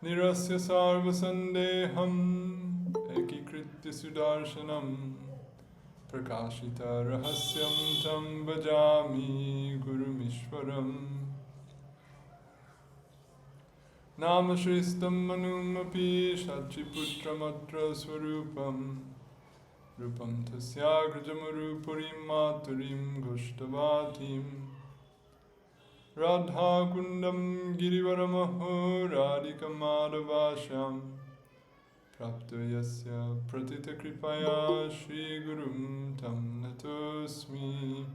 nirasya sarva sandeham ekikritya sudarshanam prakashita rahasyam tam bhajami gurumishwaram namashristam manumapi shachiputramatra swarupam rupam tasya grajamurupurim maturim goshtavatim radha kundam girivaramaho radhikamadavasham prapto yasya pratita kripaya shri gurum tam natosmi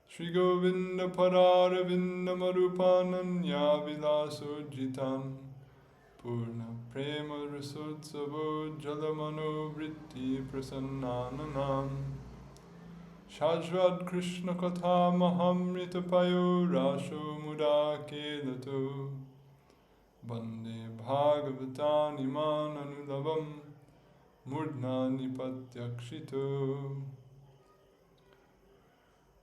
Shri Govinda Pararavinda Marupananya Vilaso Jitam Purna Prema Rasotsavo Jalamano Vritti Prasannananam Shajvad Krishna Katha Mahamrita Payo Rasho Muda Kelato Bande Bhagavatam Iman Anulavam Murdna Nipatyakshito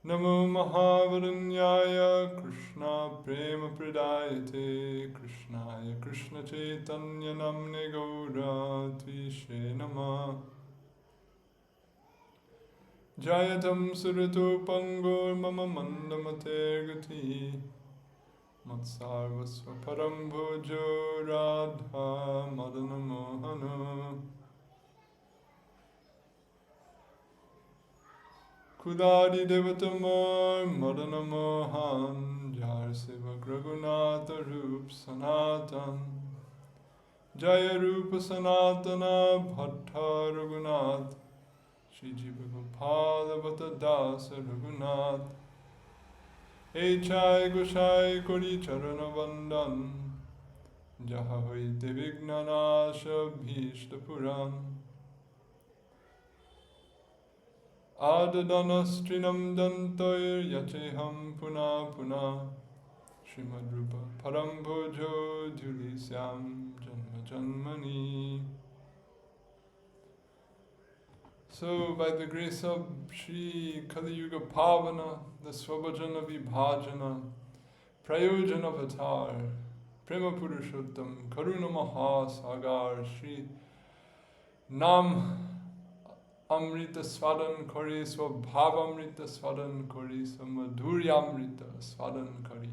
Namo Mahavaranyaya Krishna Prema Pradayate Krishnaya Krishna Chaitanya Namne Gaura Tvishe Nama Jayatam Surato Pangor Mama Mandamate Gati Matsarvasva Parambhojo Radha Madana Mohana Kudadi Devatamar Madana Mohan Jar Seva Raghunatha Rup Sanatan Jaya Rupa Sanatana Bhatta Raghunath Shri Jiva Gopala Bhatta Dasa Raghunath Echai Goshai Kori Charana Vandan Jahoi Devignanasha Bhishta Puran Adadanastrinam dantoir yacheham puna puna Srimad Rupa Parambhojo Dhulisyam Janma Janmani. So by the grace of Shri Kali Yuga Pavana, the Swabhajana Vibhajana, Prayojan Avatar, Prema Purushottam, Karuna Mahasagar, Shri Nam Amrita Svadan Kari Swabhavamrita Svadan Kari Samadhuryamrita Svadan Kari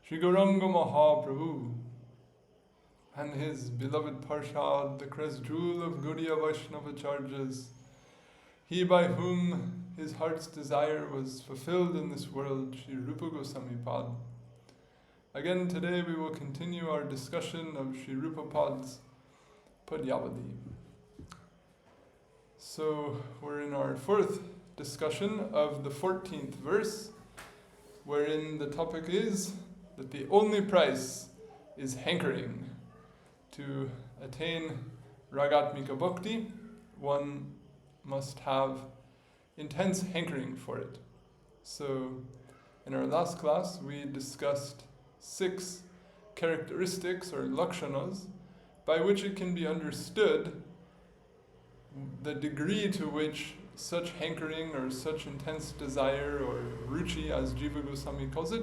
Shri Gauranga Mahaprabhu and his beloved Parshad, the crest jewel of Gaudiya Vaishnava Charjas, he by whom his heart's desire was fulfilled in this world, Sri Rupa Gosvami Pad. Again today we will continue our discussion of Sri Rupa Pad's Padyavali. So we're in our fourth discussion of the 14th verse, wherein the topic is that the only price is hankering. To attain ragatmika bhakti, one must have intense hankering for it. So in our last class we discussed 6 characteristics or lakshanas by which it can be understood the degree to which such hankering or such intense desire or ruchi, as Jiva Gosvami calls it,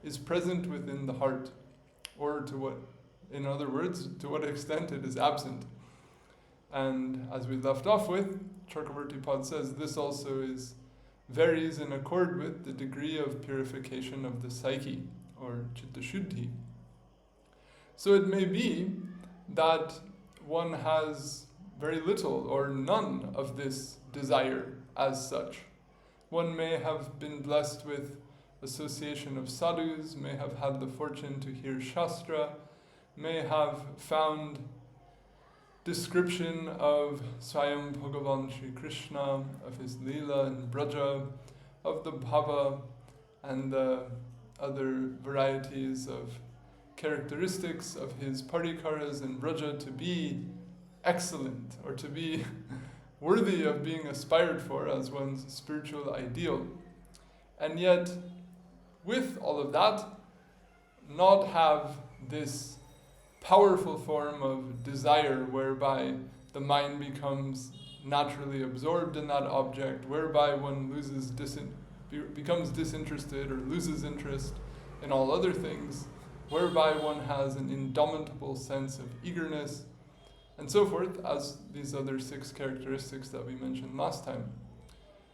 is present within the heart, or to what, in other words, to what extent it is absent. And as we left off with, Chakravarti Pad says this also varies in accord with the degree of purification of the psyche, or chitta shuddhi. So it may be that one has very little or none of this desire as such. One may have been blessed with association of sadhus, may have had the fortune to hear Shastra, may have found description of Swayam Bhagavan Shri Krishna, of his Leela and Braja, of the Bhava and the other varieties of characteristics of his Parikaras and Braja to be excellent, or to be worthy of being aspired for as one's spiritual ideal. And yet, with all of that, not have this powerful form of desire whereby the mind becomes naturally absorbed in that object, whereby one becomes disinterested or loses interest in all other things, whereby one has an indomitable sense of eagerness, and so forth, as these other 6 characteristics that we mentioned last time.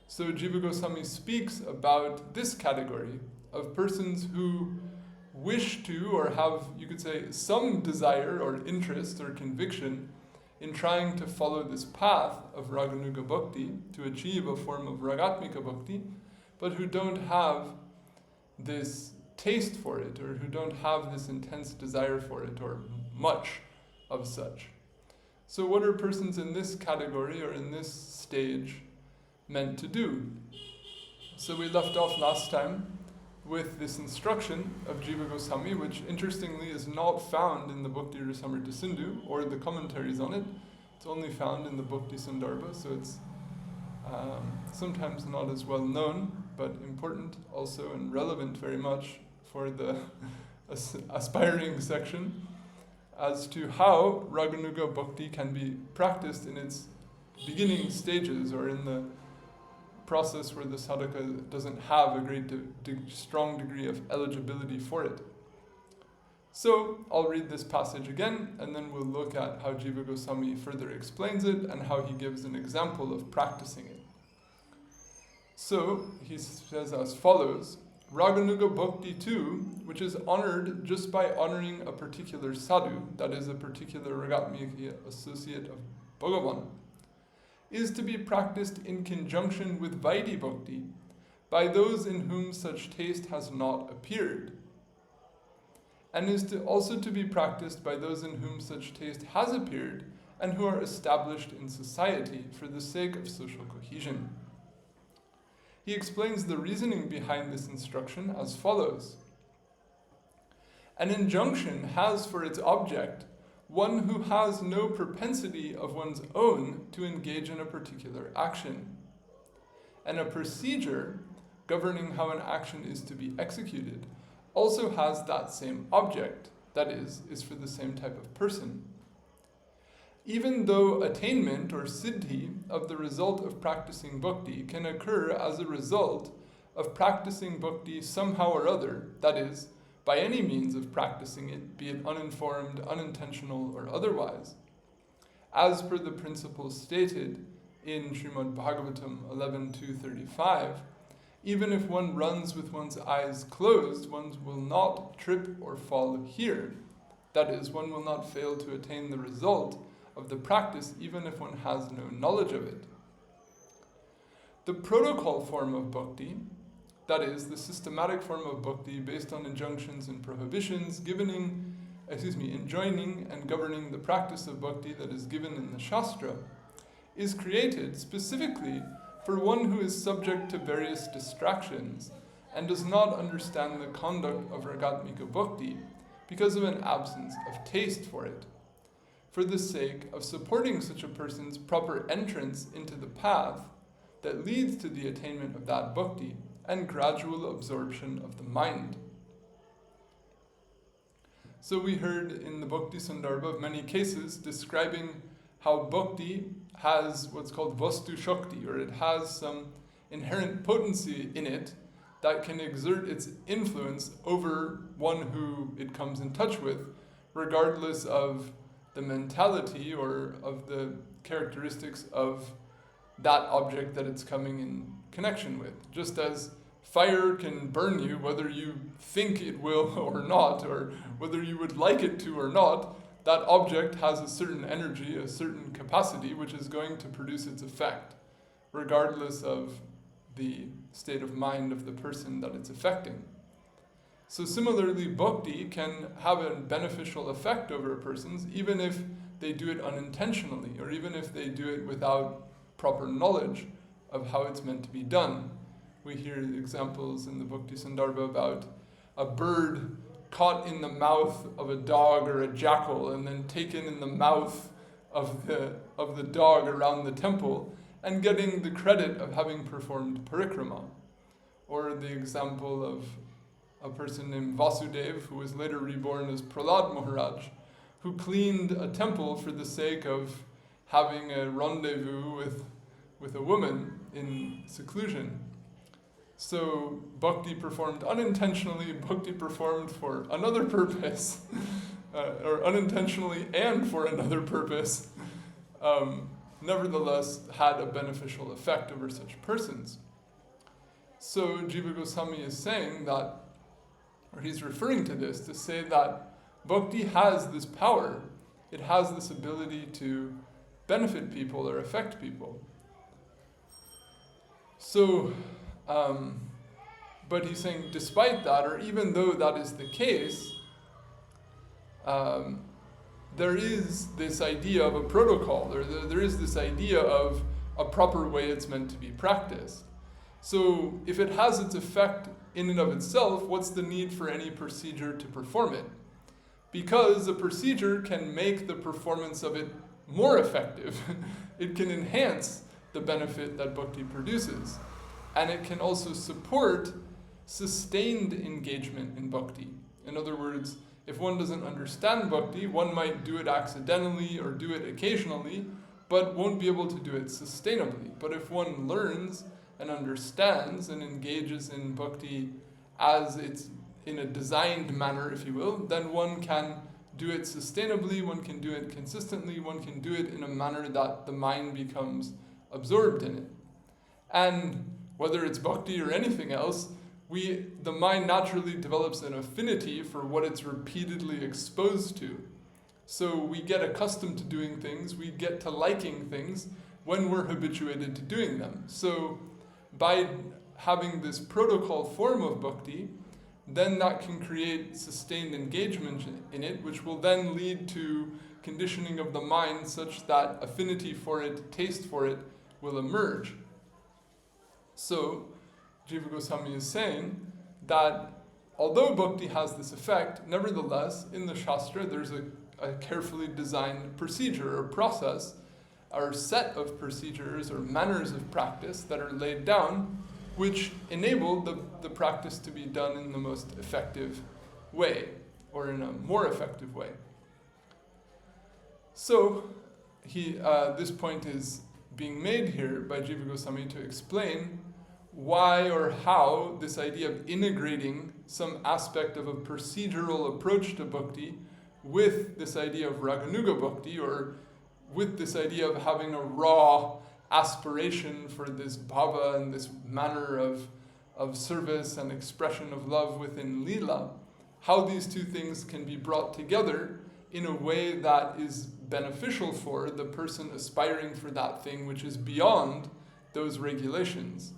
So Jiva Gosvami speaks about this category of persons who wish to, or have, you could say, some desire or interest or conviction in trying to follow this path of Raganuga-bhakti to achieve a form of Ragatmika-bhakti, but who don't have this taste for it, or who don't have this intense desire for it, or much of such. So what are persons in this category, or in this stage, meant to do? So we left off last time with this instruction of Jiva Gosvami, which interestingly is not found in the Bhakti Rasamrita Sindhu or the commentaries on it. It's only found in the Bhakti Sandarbha, so it's sometimes not as well known, but important also and relevant very much for the aspiring section, as to how Raganuga-bhakti can be practiced in its beginning stages, or in the process where the sadhaka doesn't have a great strong degree of eligibility for it. So I'll read this passage again, and then we'll look at how Jiva Goswami further explains it and how he gives an example of practicing it. So he says as follows: Raganuga-bhakti too, which is honored just by honoring a particular sadhu, that is a particular Ragatmika associate of Bhagavan, is to be practiced in conjunction with Vaidhi Bhakti by those in whom such taste has not appeared, and is also to be practiced by those in whom such taste has appeared and who are established in society for the sake of social cohesion. He explains the reasoning behind this instruction as follows. An injunction has for its object one who has no propensity of one's own to engage in a particular action, and a procedure governing how an action is to be executed also has that same object, that is for the same type of person. Even though attainment or siddhi of the result of practicing bhakti can occur as a result of practicing bhakti somehow or other, that is, by any means of practicing it, be it uninformed, unintentional, or otherwise, as per the principles stated in Srimad Bhagavatam 11.235, even if one runs with one's eyes closed, one will not trip or fall here. That is, one will not fail to attain the result of the practice even if one has no knowledge of it. The protocol form of bhakti, that is, the systematic form of bhakti based on injunctions and prohibitions, enjoining and governing the practice of bhakti that is given in the Shastra, is created specifically for one who is subject to various distractions and does not understand the conduct of Ragatmika bhakti because of an absence of taste for it, for the sake of supporting such a person's proper entrance into the path that leads to the attainment of that bhakti and gradual absorption of the mind. So we heard in the Bhakti Sandarbha of many cases describing how bhakti has what's called vastu shakti, or it has some inherent potency in it that can exert its influence over one who it comes in touch with, regardless of the mentality or of the characteristics of that object that it's coming in connection with. Just as fire can burn you whether you think it will or not, or whether you would like it to or not, that object has a certain energy, a certain capacity, which is going to produce its effect, regardless of the state of mind of the person that it's affecting. So similarly, bhakti can have a beneficial effect over persons, even if they do it unintentionally, or even if they do it without proper knowledge of how it's meant to be done. We hear examples in the Bhakti Sandarbha about a bird caught in the mouth of a dog or a jackal and then taken in the mouth of the dog around the temple and getting the credit of having performed parikrama. Or the example of a person named Vasudev, who was later reborn as Prahlad Maharaj, who cleaned a temple for the sake of having a rendezvous with a woman in seclusion. So bhakti performed unintentionally, bhakti performed for another purpose, or unintentionally and for another purpose, nevertheless had a beneficial effect over such persons. So Jiva Goswami is saying that, or he's referring to this to say that bhakti has this power, it has this ability to benefit people or affect people. So, but he's saying despite that, or even though that is the case, there is this idea of a protocol, there is this idea of a proper way it's meant to be practiced. So if it has its effect in and of itself, what's the need for any procedure to perform it? Because a procedure can make the performance of it more effective. It can enhance the benefit that bhakti produces. And it can also support sustained engagement in bhakti. In other words, if one doesn't understand bhakti, one might do it accidentally or do it occasionally, but won't be able to do it sustainably. But if one learns and understands and engages in bhakti as it's in a designed manner, if you will, then one can do it sustainably, one can do it consistently, one can do it in a manner that the mind becomes absorbed in it. And whether it's bhakti or anything else, the mind naturally develops an affinity for what it's repeatedly exposed to. So we get accustomed to doing things, we get to liking things when we're habituated to doing them. So by having this protocol form of bhakti, then that can create sustained engagement in it, which will then lead to conditioning of the mind such that affinity for it, taste for it, will emerge. So, Jiva Goswami is saying that although bhakti has this effect, nevertheless, in the Shastra there's a carefully designed procedure or process, or set of procedures or manners of practice that are laid down, which enable the practice to be done in the most effective way, or in a more effective way. So, this point is being made here by Jiva Goswami to explain why or how this idea of integrating some aspect of a procedural approach to bhakti with this idea of Raganuga-bhakti, or with this idea of having a raw aspiration for this bhava and this manner of service and expression of love within Leela, how these two things can be brought together in a way that is beneficial for the person aspiring for that thing which is beyond those regulations.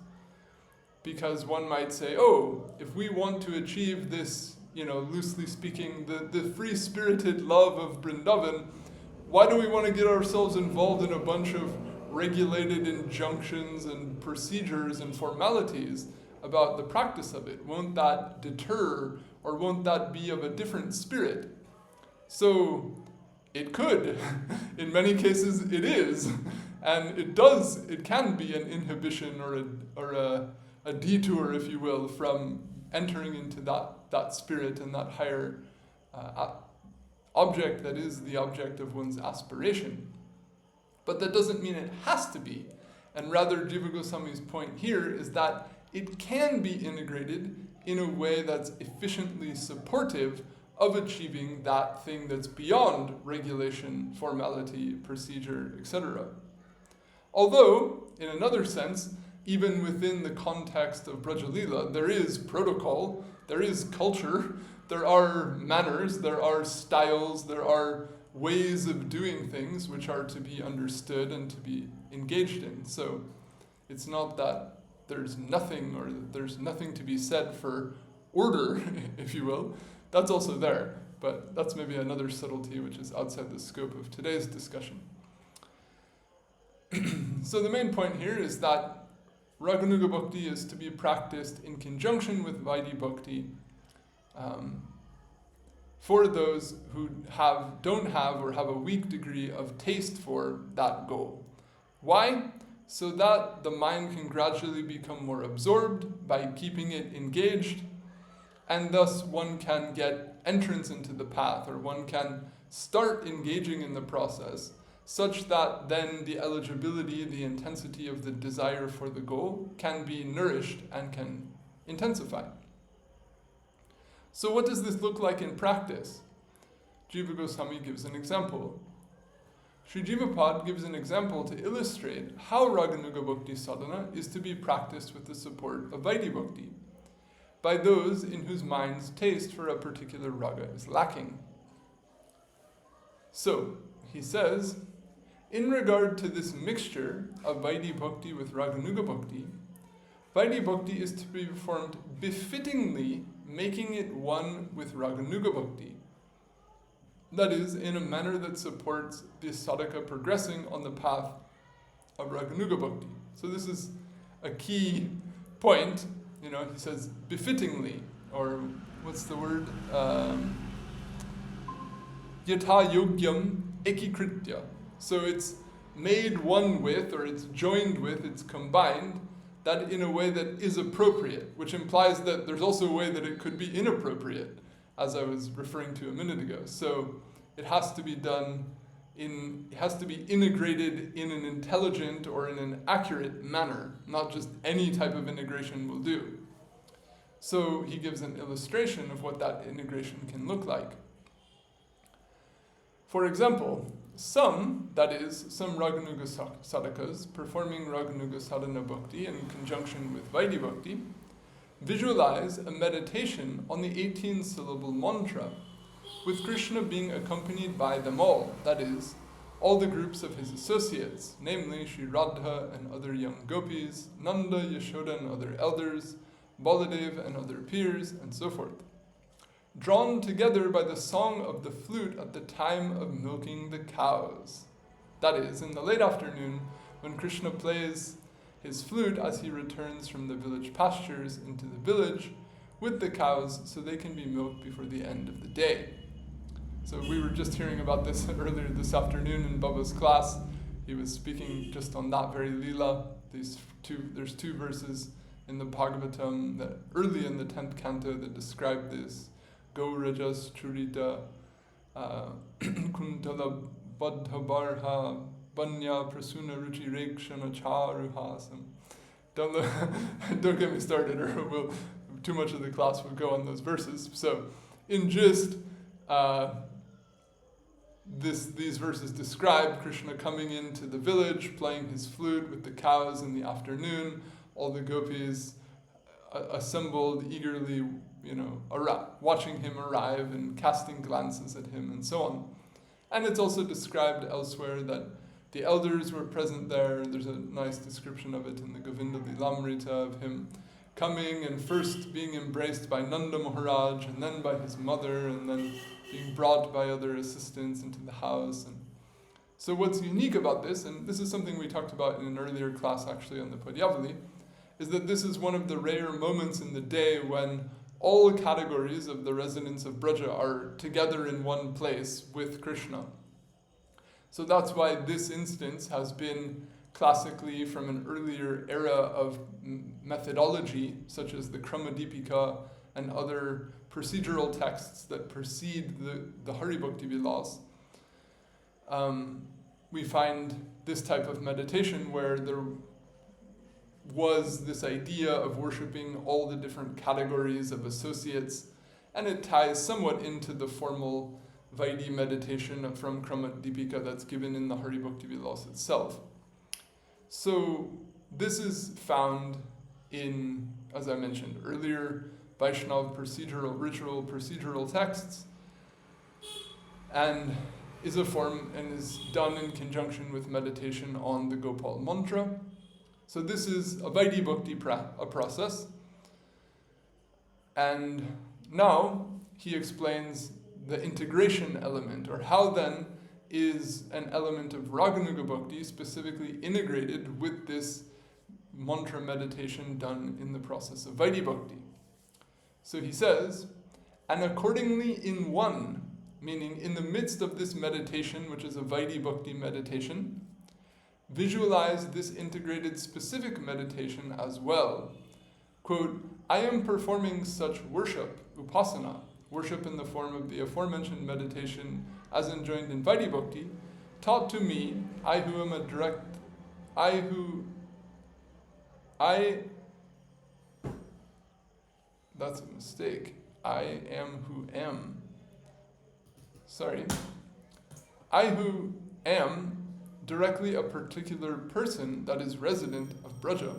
Because one might say, oh, if we want to achieve this, loosely speaking, the free-spirited love of Vrindavan, why do we want to get ourselves involved in a bunch of regulated injunctions and procedures and formalities about the practice of it? Won't that deter, or won't that be of a different spirit? So it could. In many cases it is. And it can be an inhibition or a detour, if you will, from entering into that spirit and that higher object that is the object of one's aspiration. But that doesn't mean it has to be. And rather, Jiva Goswami's point here is that it can be integrated in a way that's efficiently supportive of achieving that thing that's beyond regulation, formality, procedure, etc. Although, in another sense, even within the context of Brajalila, there is protocol, there is culture, there are manners, there are styles, there are ways of doing things which are to be understood and to be engaged in. So it's not that there's nothing, or that there's nothing to be said for order, if you will. That's also there, but that's maybe another subtlety which is outside the scope of today's discussion. So the main point here is that Raganuga-bhakti is to be practiced in conjunction with Vaidhi bhakti for those who don't have or have a weak degree of taste for that goal. Why? So that the mind can gradually become more absorbed by keeping it engaged, and thus one can get entrance into the path, or one can start engaging in the process such that then the eligibility, the intensity of the desire for the goal can be nourished and can intensify. So what does this look like in practice? Jiva Gosvami gives an example. Sri Jiva gives an example to illustrate how Raganuga-bhakti sadhana is to be practiced with the support of Vaidhi bhakti by those in whose minds taste for a particular raga is lacking. So, he says, in regard to this mixture of Vaidhi bhakti with Raganuga-bhakti, Vaidhi bhakti is to be performed befittingly, making it one with Raganuga-bhakti. That is, in a manner that supports the sadhaka progressing on the path of Raganuga-bhakti. So this is a key point. He says befittingly, or what's the word? Yatha yogyam ekikritya. So it's made one with, or it's joined with, it's combined, that in a way that is appropriate, which implies that there's also a way that it could be inappropriate, as I was referring to a minute ago. So it has to be done it has to be integrated in an intelligent or in an accurate manner, not just any type of integration will do. So he gives an illustration of what that integration can look like. For example, some Raganuga sadhakas performing Raganuga sadhana bhakti in conjunction with Vaidhi bhakti visualize a meditation on the 18-syllable mantra, with Krishna being accompanied by them all, that is, all the groups of his associates, namely Sri Radha and other young gopis, Nanda, Yashoda and other elders, Baladev and other peers, and so forth, drawn together by the song of the flute at the time of milking the cows. That is, in the late afternoon, when Krishna plays his flute as he returns from the village pastures into the village with the cows so they can be milked before the end of the day. So we were just hearing about this earlier this afternoon in Baba's class. He was speaking just on that very lila. There's two verses in the Bhagavatam that early in the 10th canto that describe this. Go Rajas Churita Kuntala Badhabarha Banya Prasuna Ruchi Rekshana Charuhasam. Don't get me started, or too much of the class will go on those verses. So, in gist, these verses describe Krishna coming into the village, playing his flute with the cows in the afternoon, all the gopis assembled eagerly, watching him arrive and casting glances at him and so on. And it's also described elsewhere that the elders were present there. There's a nice description of it in the Govinda Lilamrita of him coming and first being embraced by Nanda Maharaj and then by his mother and then being brought by other assistants into the house. And so what's unique about this, and this is something we talked about in an earlier class actually on the Padyavali, is that this is one of the rare moments in the day when all categories of the residents of Braja are together in one place with Krishna. So that's why this instance has been classically from an earlier era of methodology, such as the Kṛṣṇa-bhakti-rasa-bhāvitā and other procedural texts that precede the Hari Bhakti Vilas. We find this type of meditation where there was this idea of worshipping all the different categories of associates, and it ties somewhat into the formal Vaidhi meditation from Kṛṣṇa-bhakti-rasa-bhāvitā that's given in the Hari Bhakti Vilas itself. So this is found in, as I mentioned earlier, Vaishnava procedural texts, and is a form and is done in conjunction with meditation on the Gopal mantra. So this is a Vaidhi Bhakti process. And now he explains the integration element, or how then is an element of Raganuga-bhakti specifically integrated with this mantra meditation done in the process of Vaidhi Bhakti. So he says, and accordingly in one, meaning in the midst of this meditation, which is a Vaidhi Bhakti meditation, visualize this integrated specific meditation as well. Quote, I am performing such worship, upasana, worship in the form of the aforementioned meditation as enjoined in Vaidhi Bhakti, taught to me, I who am a direct, that's a mistake. I am who am. Sorry. I who am directly a particular person that is resident of Braja,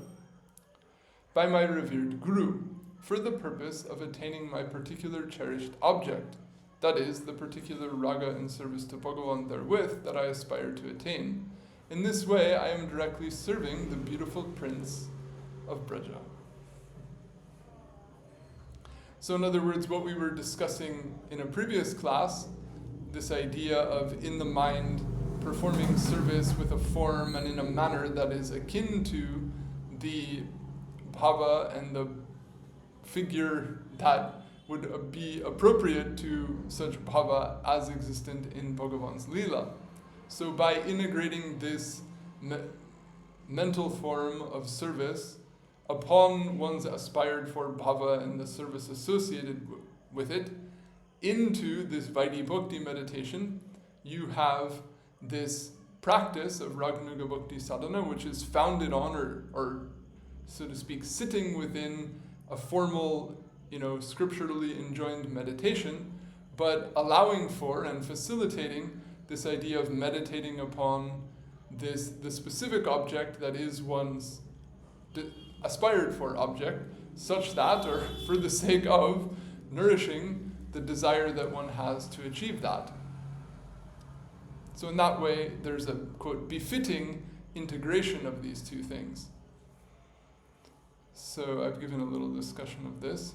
by my revered Guru, for the purpose of attaining my particular cherished object, that is, the particular raga in service to Bhagavan therewith that I aspire to attain. In this way, I am directly serving the beautiful prince of Braja. So in other words, what we were discussing in a previous class, this idea of in the mind performing service with a form and in a manner that is akin to the bhava and the figure that would be appropriate to such bhava as existent in Bhagavan's Leela. So by integrating this mental form of service upon one's aspired for bhava and the service associated with it, into this Vaidhi Bhakti meditation, you have this practice of Raganuga-bhakti sadhana, which is founded on, or so to speak, sitting within a formal, scripturally enjoined meditation, but allowing for and facilitating this idea of meditating upon the specific object that is one's aspired for object, such that, or for the sake of, nourishing the desire that one has to achieve that. So in that way, there's a, quote, befitting integration of these two things. So I've given a little discussion of this.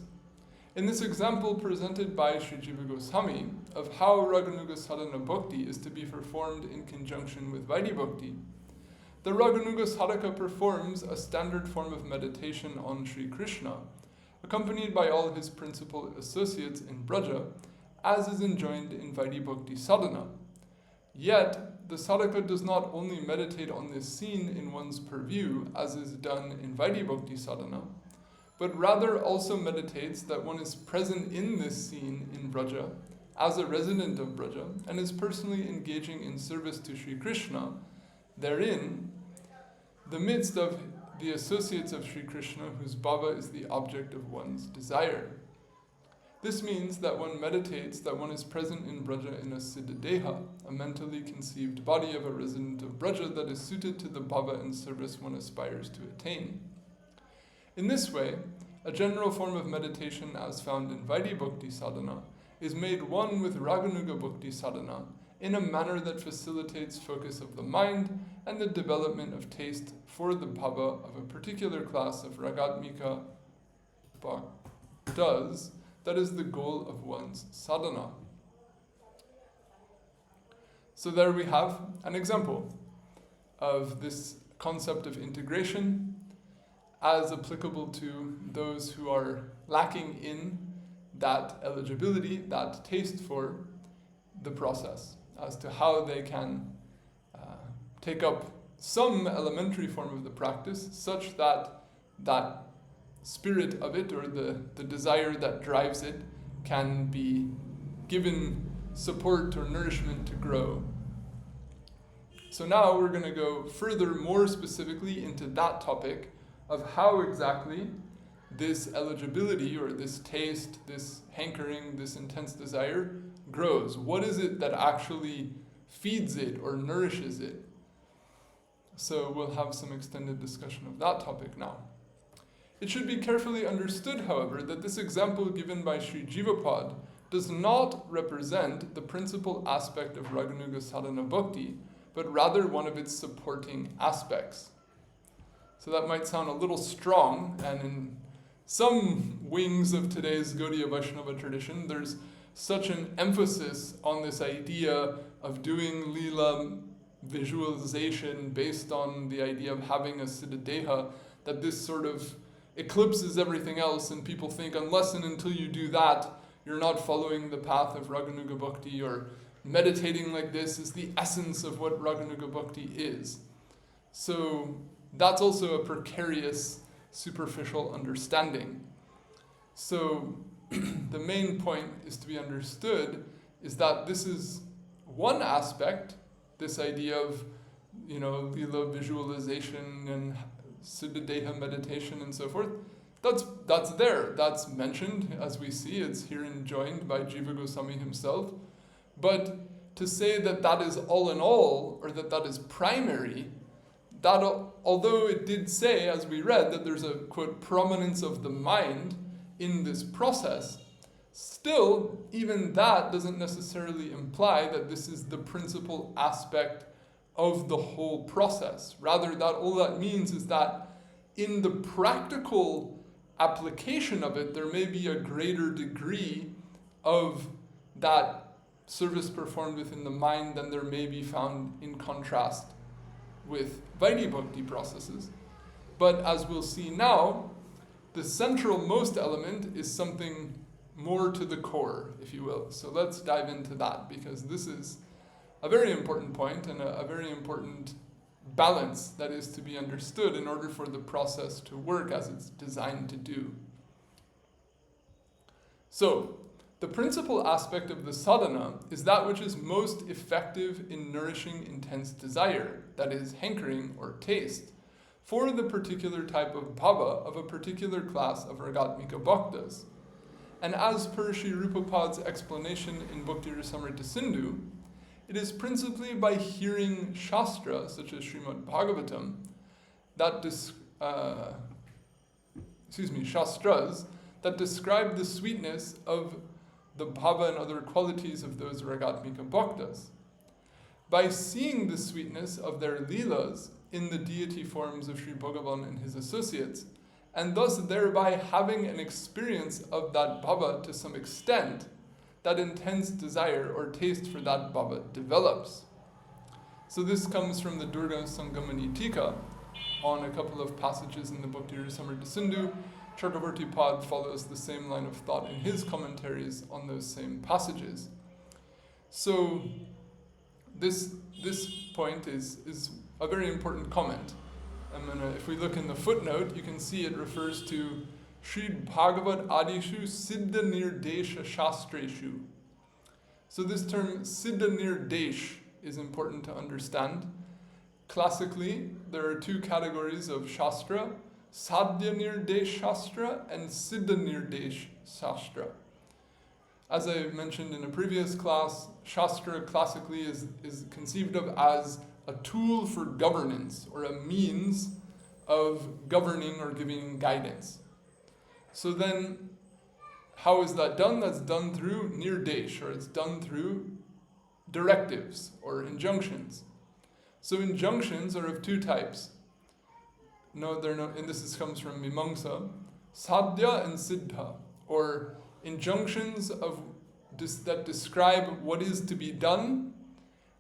In this example presented by Sri Jiva Gosvami of how Raganuga Sadhana Bhakti is to be performed in conjunction with Vaidhi Bhakti, the Raganuga Sadhaka performs a standard form of meditation on Sri Krishna, accompanied by all his principal associates in Braja, as is enjoined in Vaidhi Bhakti Sadhana. Yet, the sadhaka does not only meditate on this scene in one's purview, as is done in Vaidhi Bhakti Sadhana, but rather also meditates that one is present in this scene in Braja, as a resident of Braja, and is personally engaging in service to Sri Krishna, therein, the midst of the associates of Sri Krishna, whose bhava is the object of one's desire. This means that one meditates that one is present in Braja in a siddha-deha, a mentally conceived body of a resident of Braja that is suited to the bhava and service one aspires to attain. In this way, a general form of meditation as found in Vaidhi Bhakti Sadhana is made one with Raganuga-bhakti Sadhana in a manner that facilitates focus of the mind and the development of taste for the bhava of a particular class of ragatmika bhaktas that is the goal of one's sadhana. So there we have an example of this concept of integration as applicable to those who are lacking in that eligibility, that taste for the process, as to how they can take up some elementary form of the practice such that that spirit of it, or the desire that drives it, can be given support or nourishment to grow. So now we're going to go further, more specifically, into that topic of how exactly this eligibility, or this taste, this hankering, this intense desire grows. What is it that actually feeds it or nourishes it? So we'll have some extended discussion of that topic now. It should be carefully understood, however, that this example given by Sri Jivapad does not represent the principal aspect of Raganuga Sadhana Bhakti, but rather one of its supporting aspects. So that might sound a little strong, and in some wings of today's Gaudiya Vaishnava tradition, there's such an emphasis on this idea of doing lila visualization based on the idea of having a siddha-deha, that this sort of eclipses everything else, and people think unless and until you do that, you're not following the path of Raganuga Bhakti, or meditating like this is the essence of what Raganuga Bhakti is. So that's also a precarious, superficial understanding. So the main point is to be understood is that this is one aspect, this idea of, lila visualization and siddha meditation and so forth, that's there. That's mentioned, as we see. It's here enjoined by Jiva Gosvami himself. But to say that that is all in all, or that is primary, that although it did say, as we read, that there's a, quote, prominence of the mind in this process, still, even that doesn't necessarily imply that this is the principal aspect of the whole process. Rather, that all that means is that in the practical application of it, there may be a greater degree of that service performed within the mind than there may be found in contrast with Vaidhi Bhakti processes. But as we'll see now, the central most element is something more to the core, if you will. So let's dive into that, because this is a very important point and a very important balance that is to be understood in order for the process to work as it's designed to do. So, the principal aspect of the sadhana is that which is most effective in nourishing intense desire, that is, hankering or taste, for the particular type of bhava of a particular class of ragatmika bhaktas. And as per Sri Rupapad's explanation in Bhakti Rasamrita Sindhu, it is principally by hearing shastra, such as Srimad Bhagavatam, shastras, that describe the sweetness of the bhava and other qualities of those ragatmika bhaktas. By seeing the sweetness of their leelas in the deity forms of Sri Bhagavan and his associates, and thus thereby having an experience of that bhava to some extent, that intense desire or taste for that bhava develops. So this comes from the Durga Sangamani-tika on a couple of passages in the Bhakti Rasamrita Sindhu. Chakravarti Pad follows the same line of thought in his commentaries on those same passages. So this point is a very important comment. If we look in the footnote, you can see it refers to Sri Bhagavad Adishu Siddha Nirdesha Shastreshu. So this term Siddha Nirdesh is important to understand. Classically, there are two categories of Shastra, Sadhya Nirdesh Shastra and Siddha Nirdesh Shastra. As I mentioned in a previous class, Shastra classically is conceived of as a tool for governance or a means of governing or giving guidance. So then, how is that done? That's done through nirdesh, or it's done through directives or injunctions. So injunctions are of two types. No, they're not, and this comes from Mimamsa, sadhya and siddha, or injunctions that describe what is to be done,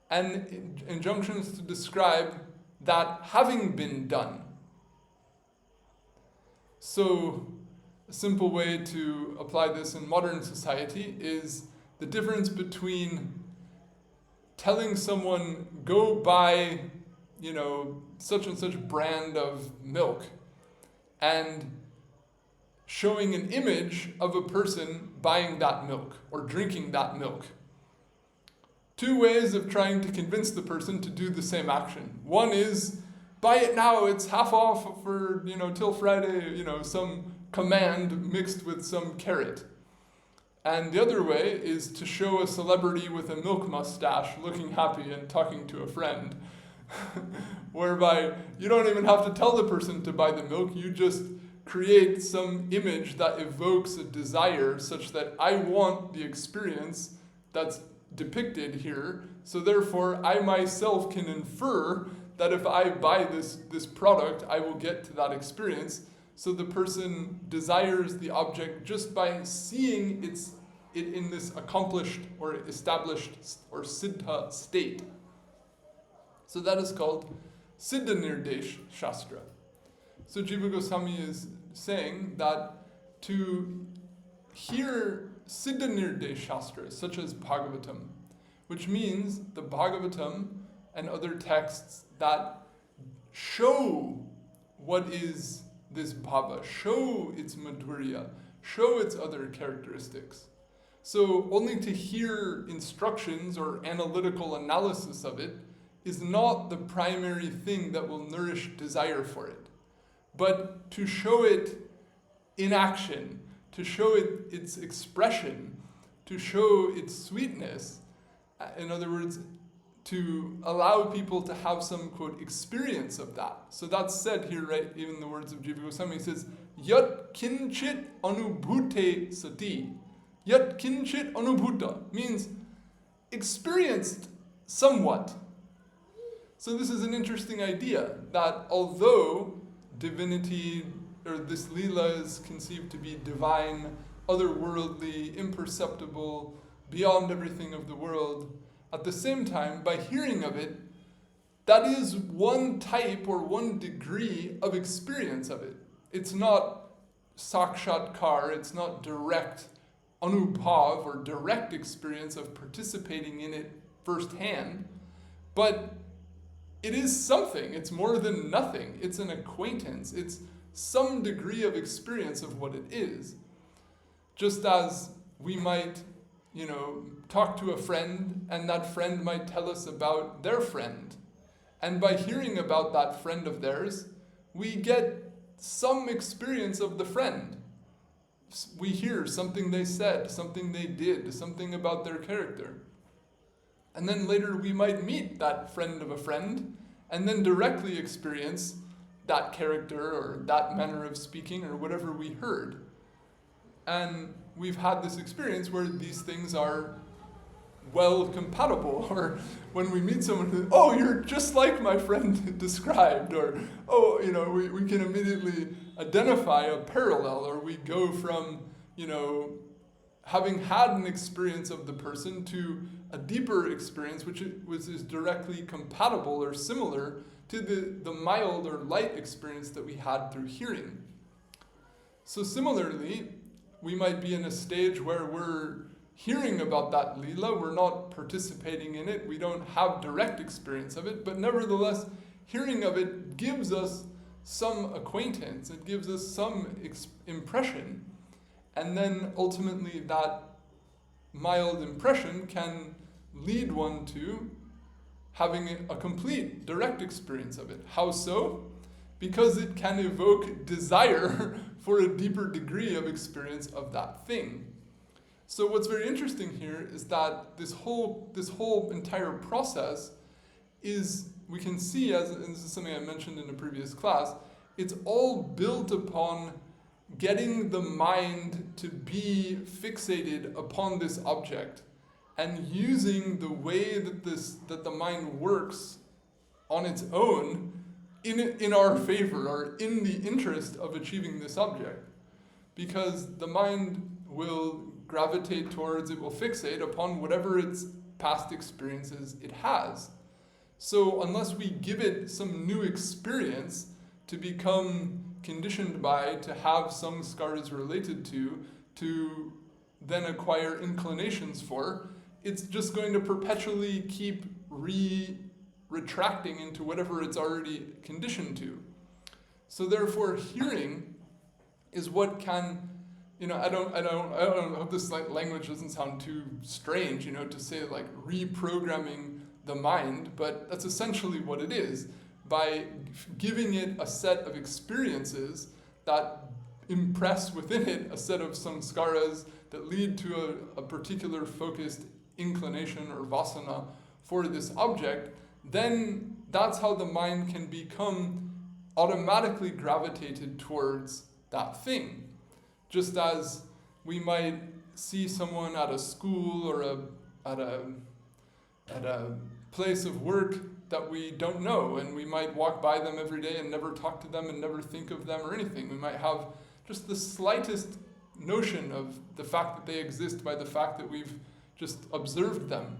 and injunctions to describe that having been done. So, a simple way to apply this in modern society is the difference between telling someone, go buy, such and such brand of milk, and showing an image of a person buying that milk or drinking that milk. Two ways of trying to convince the person to do the same action. One is, buy it now, it's half off for, till Friday, some command mixed with some carrot. And the other way is to show a celebrity with a milk mustache looking happy and talking to a friend. Whereby you don't even have to tell the person to buy the milk, you just create some image that evokes a desire such that I want the experience that's depicted here, so therefore I myself can infer that if I buy this product, I will get to that experience. So the person desires the object just by seeing it in this accomplished or established or siddha state. So that is called Siddha Nirdesh Shastra. So Jiva Goswami is saying that to hear Siddha Nirdesh Shastras, such as Bhagavatam, which means the Bhagavatam and other texts that show what is this bhava, show its madhurya, show its other characteristics. So only to hear instructions or analytical analysis of it is not the primary thing that will nourish desire for it, but to show it in action, to show it its expression, to show its sweetness. In other words, to allow people to have some, quote, experience of that. So that's said here, right, even in the words of Jiva Gosvami, he says, Yat kinchit anubhute sati. Yat kinchit anubhuta means experienced somewhat. So this is an interesting idea, that although divinity, or this lila is conceived to be divine, otherworldly, imperceptible, beyond everything of the world, at the same time, by hearing of it, that is one type or one degree of experience of it. It's not sakshatkar, it's not direct anubhav or direct experience of participating in it firsthand, but it is something. It's more than nothing. It's an acquaintance. It's some degree of experience of what it is. Just as we might, talk to a friend, and that friend might tell us about their friend. And by hearing about that friend of theirs, we get some experience of the friend. We hear something they said, something they did, something about their character. And then later we might meet that friend of a friend, and then directly experience that character or that manner of speaking or whatever we heard. And we've had this experience where these things are well compatible, or when we meet someone who, oh, you're just like my friend described, or, oh, we can immediately identify a parallel, or we go from, having had an experience of the person to a deeper experience, which is directly compatible or similar to the mild or light experience that we had through hearing. So similarly, we might be in a stage where we're hearing about that lila, we're not participating in it, we don't have direct experience of it, but nevertheless, hearing of it gives us some acquaintance, it gives us some impression, and then ultimately that mild impression can lead one to having a complete direct experience of it. How so? Because it can evoke desire for a deeper degree of experience of that thing. So what's very interesting here is that this whole entire process is, we can see, and this is something I mentioned in a previous class, it's all built upon getting the mind to be fixated upon this object and using the way that the mind works on its own in our favor, or in the interest of achieving this object. Because the mind will gravitate towards, it will fixate upon whatever its past experiences it has. So unless we give it some new experience to become conditioned by, to have some skars related to then acquire inclinations for, it's just going to perpetually keep retracting into whatever it's already conditioned to. So therefore, hearing is what can, I hope this language doesn't sound too strange, to say like reprogramming the mind, but that's essentially what it is. By giving it a set of experiences that impress within it a set of samskaras that lead to a particular focused inclination or vasana for this object, then that's how the mind can become automatically gravitated towards that thing. Just as we might see someone at a school or at a place of work that we don't know, and we might walk by them every day and never talk to them and never think of them or anything. We might have just the slightest notion of the fact that they exist by the fact that we've just observed them.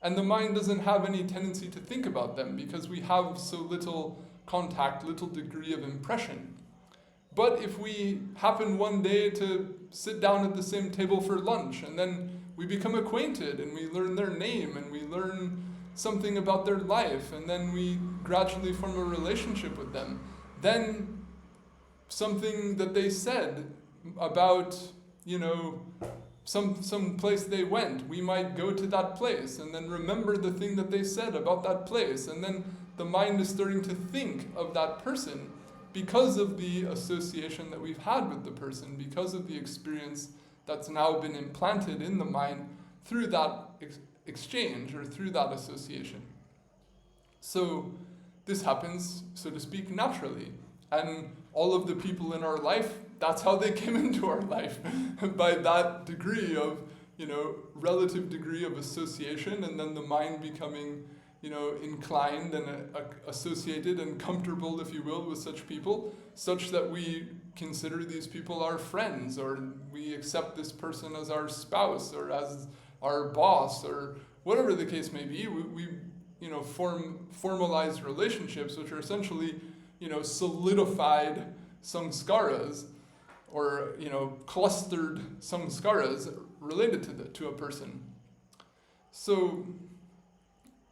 And the mind doesn't have any tendency to think about them because we have so little contact, little degree of impression. But if we happen one day to sit down at the same table for lunch, and then we become acquainted and we learn their name and we learn something about their life, and then we gradually form a relationship with them, then something that they said about, some place they went. We might go to that place and then remember the thing that they said about that place, and then the mind is starting to think of that person because of the association that we've had with the person, because of the experience that's now been implanted in the mind through that exchange or through that association. So this happens, so to speak, naturally. And all of the people in our life, that's how they came into our life, by that degree of, relative degree of association, and then the mind becoming, inclined and associated and comfortable, if you will, with such people, such that we consider these people our friends, or we accept this person as our spouse, or as our boss, or whatever the case may be. We form formalized relationships, which are essentially, solidified samskaras, or clustered samskaras related to a person. So,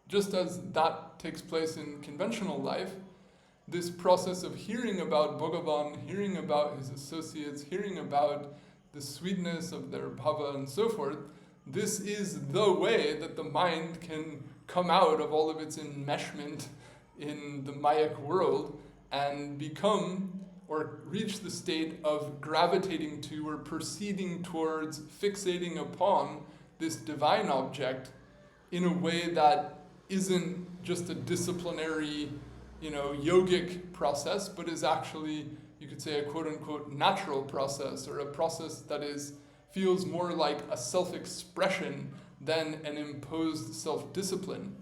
just as that takes place in conventional life, this process of hearing about Bhagavan, hearing about his associates, hearing about the sweetness of their bhava and so forth, this is the way that the mind can come out of all of its enmeshment in the Mayak world and become or reach the state of gravitating to or proceeding towards fixating upon this divine object in a way that isn't just a disciplinary, yogic process, but is actually, you could say, a quote-unquote natural process, or a process that feels more like a self-expression than an imposed self-discipline.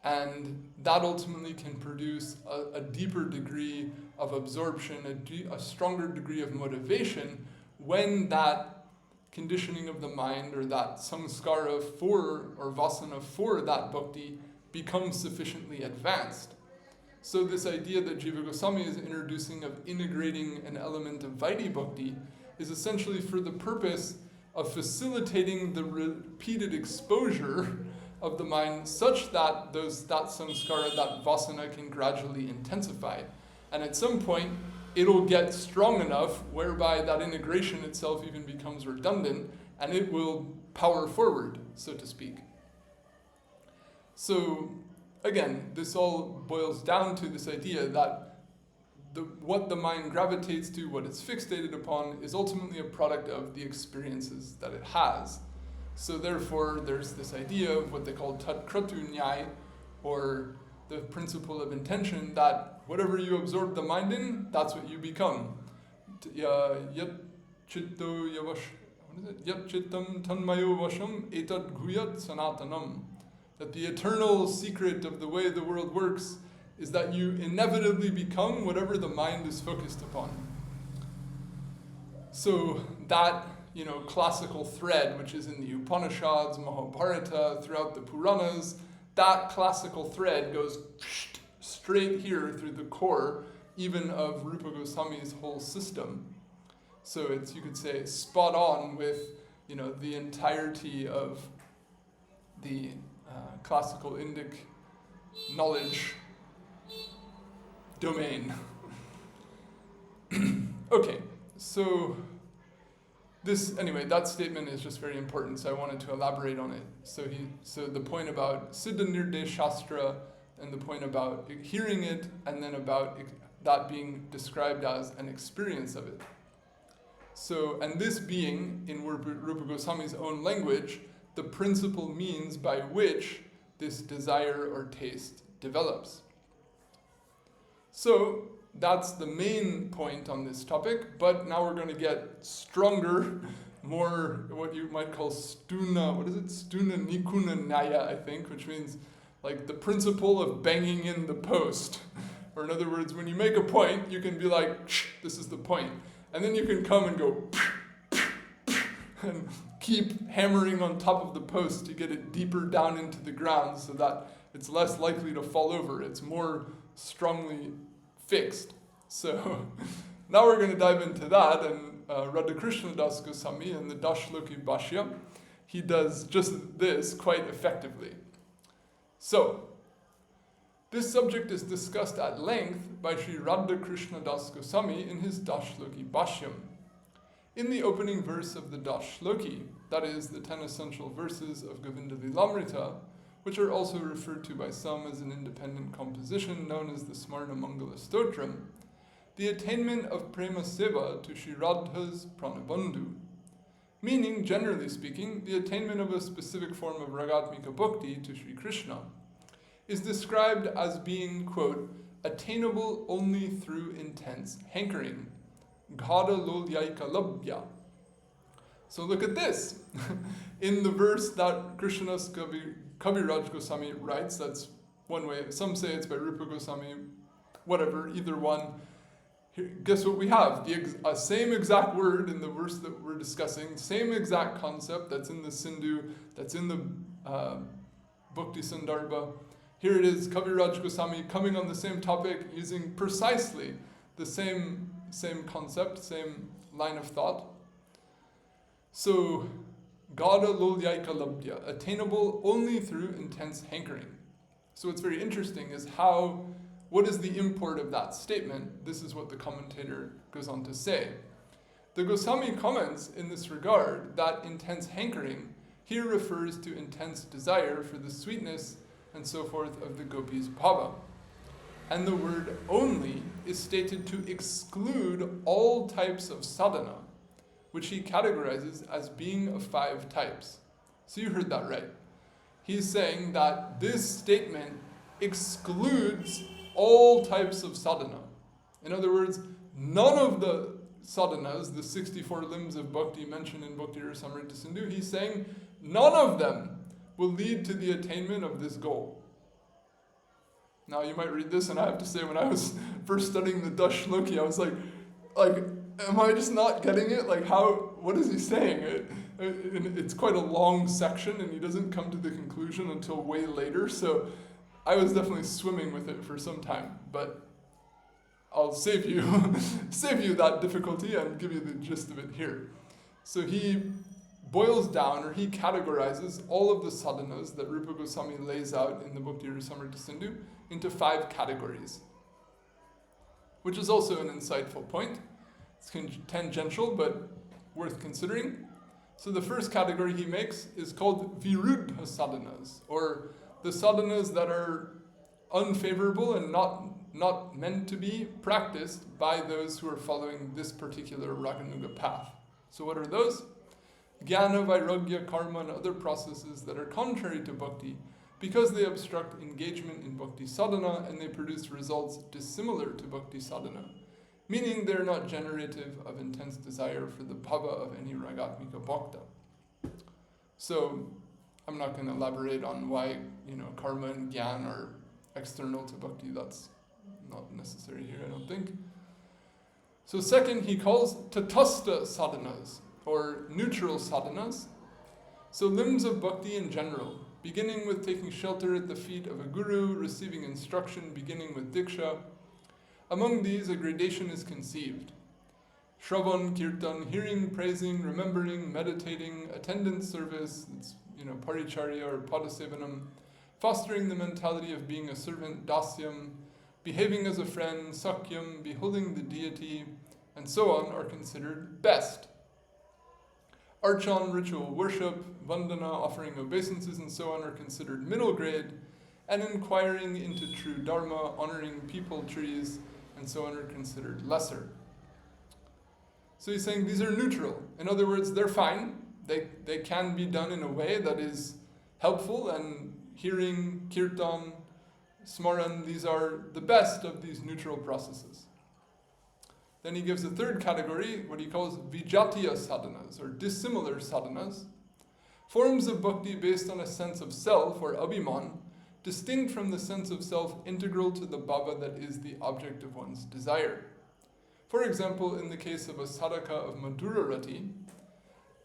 And that ultimately can produce a deeper degree of absorption, a stronger degree of motivation, when that conditioning of the mind, or that samskara for, or vasana for that bhakti, becomes sufficiently advanced. So this idea that Jiva Goswami is introducing of integrating an element of Vaidhi bhakti is essentially for the purpose of facilitating the repeated exposure of the mind, such that that samskara, that vasana, can gradually intensify. And at some point, it'll get strong enough whereby that integration itself even becomes redundant, and it will power forward, so to speak. So, again, this all boils down to this idea that what the mind gravitates to, what it's fixated upon, is ultimately a product of the experiences that it has. So therefore, there's this idea of what they call tat-kratu nyai, or the principle of intention, that whatever you absorb the mind in, that's what you become. Yat chittam tanmayo vasham etad guyat sanatanam. That the eternal secret of the way the world works is that you inevitably become whatever the mind is focused upon. So that, classical thread, which is in the Upanishads, Mahabharata, throughout the Puranas, that classical thread goes straight here through the core, even of Rupa Goswami's whole system. So it's, you could say, spot on with, the entirety of the classical Indic knowledge domain. Okay, so that statement is just very important, so I wanted to elaborate on it. So the point about Siddha Nirdesh Shastra, and the point about hearing it, and then about that being described as an experience of it. So, and this being, in Rupa Goswami's own language, the principal means by which this desire or taste develops. So, that's the main point on this topic, but now we're going to get stronger, more what you might call stuna nikuna nyaya, I think, which means like the principle of banging in the post. Or in other words, when you make a point, you can be like, this is the point. And then you can come and go, and keep hammering on top of the post to get it deeper down into the ground so that it's less likely to fall over. It's more strongly fixed. So now we're going to dive into that, and Radhakrishna Goswami in the Dashloki Bhashya, he does just this quite effectively. So, this subject is discussed at length by Sri Radhakrishna Goswami in his Dashloki Bhashyam. in the opening verse of the Dashloki, that is, the 10 essential verses of Govinda Lilamrita, which are also referred to by some as an independent composition known as the Smarna Mangala Stotram, the attainment of Prema Seva to Sri Radha's Pranabandhu, meaning, generally speaking, the attainment of a specific form of Ragatmika Bhakti to Sri Krishna, is described as being, quote, attainable only through intense hankering, ghada lolyaika labhya. So look at this. In the verse that Krishna's Kaviraj Goswami writes, that's one way, some say it's by Rupa Goswami, whatever, either one. Here, guess what we have? The same exact word in the verse that we're discussing, same exact concept that's in the Sindhu, that's in the Bhakti Sandarbha. Here it is, Kaviraj Goswami coming on the same topic, using precisely the same concept, same line of thought. So, Gada Lolyaika Labhya, attainable only through intense hankering. So what's very interesting is what is the import of that statement? This is what the commentator goes on to say. The Goswami comments in this regard that intense hankering here refers to intense desire for the sweetness and so forth of the gopis' bhava. And the word only is stated to exclude all types of sadhana, which he categorizes as being of 5 types. So you heard that right. He's saying that this statement excludes all types of sadhana. In other words, none of the sadhanas, the 64 limbs of bhakti mentioned in Bhakti Rasamrita Sindhu, he's saying none of them will lead to the attainment of this goal. Now you might read this, and I have to say, when I was first studying the Dashloki, I was like, am I just not getting it? What is he saying? It's quite a long section, and he doesn't come to the conclusion until way later, so I was definitely swimming with it for some time, but I'll save you that difficulty and give you the gist of it here. So he boils down, or he categorizes all of the sadhanas that Rupa Goswami lays out in the Bhakti Rasamrita Sindhu into 5 categories, which is also an insightful point. It's tangential, but worth considering. So the first category he makes is called viruddha sadhanas, or the sadhanas that are unfavorable and not meant to be practiced by those who are following this particular Raganuga path. So what are those? Jnana, Vairagya, Karma, and other processes that are contrary to bhakti because they obstruct engagement in bhakti sadhana and they produce results dissimilar to bhakti sadhana, meaning they're not generative of intense desire for the bhava of any ragatmika bhakta. So I'm not going to elaborate on why karma and jnana are external to bhakti. That's not necessary here, I don't think. So second, he calls tatastha sadhanas, or neutral sadhanas. So limbs of bhakti in general, beginning with taking shelter at the feet of a guru, receiving instruction, beginning with diksha. Among these, a gradation is conceived. Shravan, kirtan, hearing, praising, remembering, meditating, attendance service, it's, paricharya or padasevanam, fostering the mentality of being a servant, dasyam, behaving as a friend, sakyam, beholding the deity, and so on are considered best. Archan, ritual worship, vandana, offering obeisances, and so on are considered middle grade, and inquiring into true dharma, honoring people, trees, and so on are considered lesser. So he's saying these are neutral. In other words, they're fine. They can be done in a way that is helpful, and hearing, kirtan, smaran, these are the best of these neutral processes. Then he gives a third category, what he calls vijatiya sadhanas, or dissimilar sadhanas, forms of bhakti based on a sense of self, or abhiman, distinct from the sense of self integral to the bhava that is the object of one's desire. For example, in the case of a sadhaka of Madhurarati,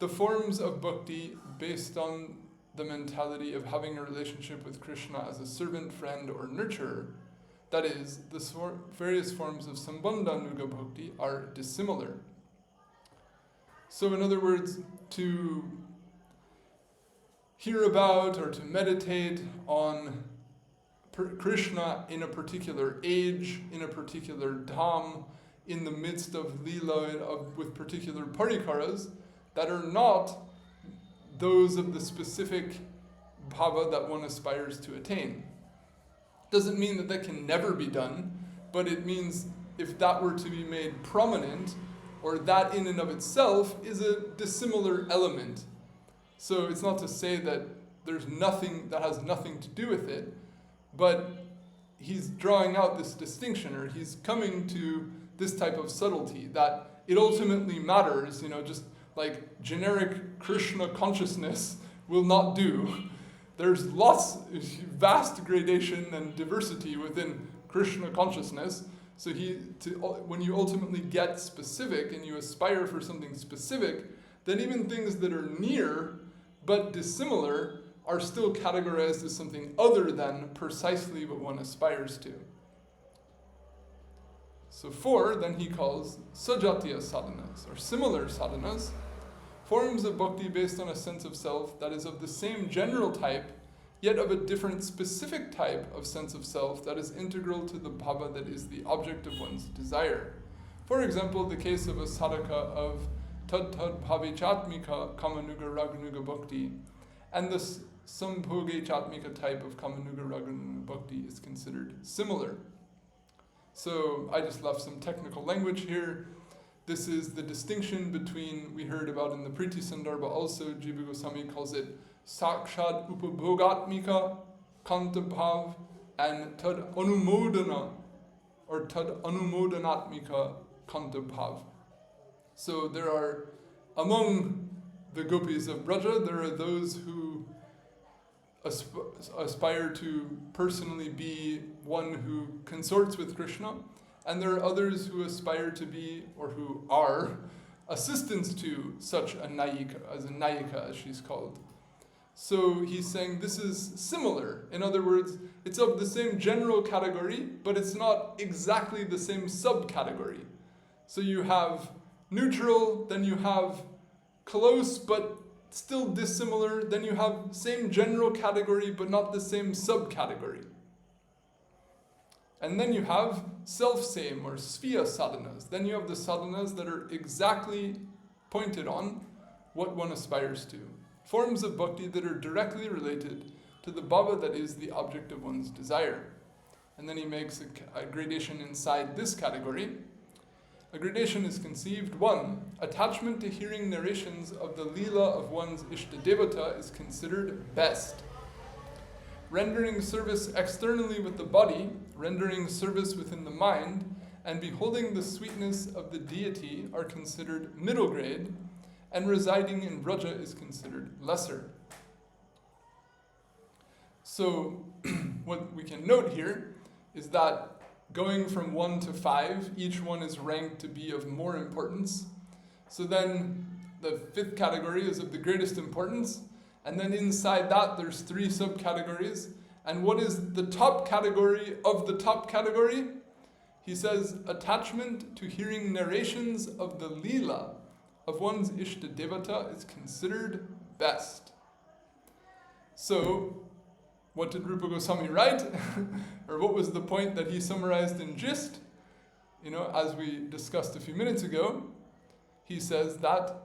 the forms of bhakti based on the mentality of having a relationship with Krishna as a servant, friend, or nurturer, that is, the various forms of Sambandhanuga-bhakti are dissimilar. So in other words, to hear about or to meditate on Krishna in a particular age, in a particular dham, in the midst of lila with particular parikaras that are not those of the specific bhava that one aspires to attain. Doesn't mean that that can never be done, but it means if that were to be made prominent, or that in and of itself is a dissimilar element. So it's not to say that there's nothing that has nothing to do with it, but he's drawing out this distinction, or he's coming to this type of subtlety, that it ultimately matters, just like generic Krishna consciousness will not do. There's vast gradation and diversity within Krishna consciousness. So when you ultimately get specific and you aspire for something specific, then even things that are near but dissimilar are still categorized as something other than precisely what one aspires to. So 4, then he calls sajatiya sadhanas, or similar sadhanas, forms of bhakti based on a sense of self that is of the same general type, yet of a different specific type of sense of self that is integral to the bhava that is the object of one's desire. For example, the case of a sadhaka of tad-tad-bhavichatmika kṛṣṇa-bhakti-rasa-bhāvitā, and the sambhogechatmika type of Raganuga-bhakti is considered similar. So I just left some technical language here. This is the distinction between, we heard about in the Priti Sandarbha also, Jiva Gosvami calls it sakshad upabhogatmika kantabhav and tad anumodana or tad anumodanatmika kantabhav. So there are, among the gopis of Braja, there are those who aspire to personally be one who consorts with Krishna, and there are others who aspire to be, or who are, assistants to such a nayika, as she's called. So he's saying this is similar. In other words, it's of the same general category, but it's not exactly the same subcategory. So you have neutral, then you have close but still dissimilar, then you have same general category but not the same subcategory. And then you have self-same or sviya sadhanas. Then you have the sadhanas that are exactly pointed on what one aspires to. Forms of bhakti that are directly related to the bhava that is the object of one's desire. And then he makes a gradation inside this category. A gradation is conceived. 1. Attachment to hearing narrations of the lila of one's Ishta Devata is considered best. Rendering service externally with the body, rendering service within the mind, and beholding the sweetness of the deity are considered middle grade, and residing in Braja is considered lesser. So what we can note here is that going from 1 to 5, each one is ranked to be of more importance. So then the 5th category is of the greatest importance, and then inside that there's 3 subcategories. And what is the top category of the top category? He says attachment to hearing narrations of the lila of one's Ishta Devata is considered best. So what did Rupa Goswami write? Or what was the point that he summarized in gist? As we discussed a few minutes ago, he says that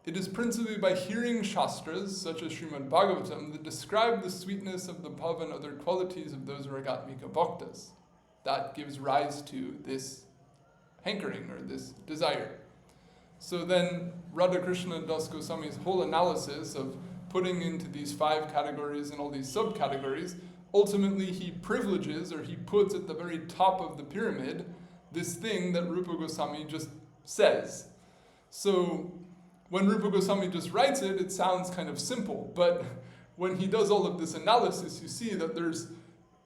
it is principally by hearing shastras, such as Srimad Bhagavatam, that describe the sweetness of the bhava and other qualities of those ragatmika bhaktas. That gives rise to this hankering, or this desire. So then Radhakrishna Das Goswami's whole analysis of putting into these 5 categories and all these subcategories, ultimately he privileges, or he puts at the very top of the pyramid, this thing that Rupa Goswami just says. So when Rupa Goswami just writes it, it sounds kind of simple, but when he does all of this analysis, you see that there's,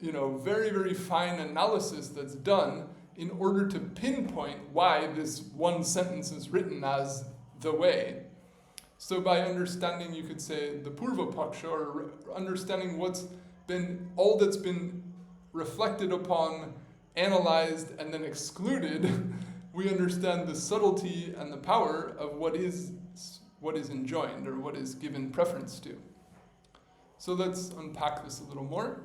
very, very fine analysis that's done in order to pinpoint why this one sentence is written as the way. So by understanding, you could say, the Purva Paksha, or understanding all that's been reflected upon, analyzed, and then excluded, we understand the subtlety and the power of what is enjoined, or what is given preference to. So let's unpack this a little more.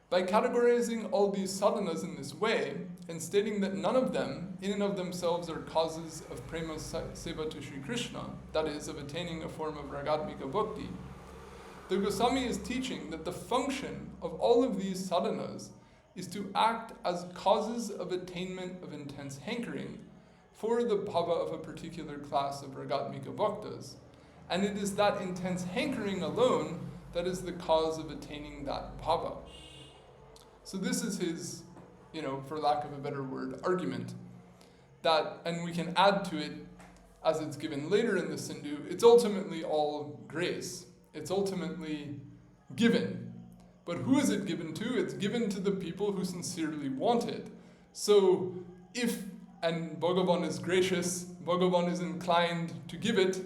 By categorizing all these sadhanas in this way, and stating that none of them, in and of themselves, are causes of prema seva to Sri Krishna, that is, of attaining a form of ragatmika bhakti, the Goswami is teaching that the function of all of these sadhanas is to act as causes of attainment of intense hankering for the bhava of a particular class of ragatmika bhaktas. And it is that intense hankering alone that is the cause of attaining that bhava. So this is his, for lack of a better word, argument. That, and we can add to it, as it's given later in the Sindhu, it's ultimately all grace. It's ultimately given. But who is it given to? It's given to the people who sincerely want it. So if, and Bhagavan is gracious, Bhagavan is inclined to give it,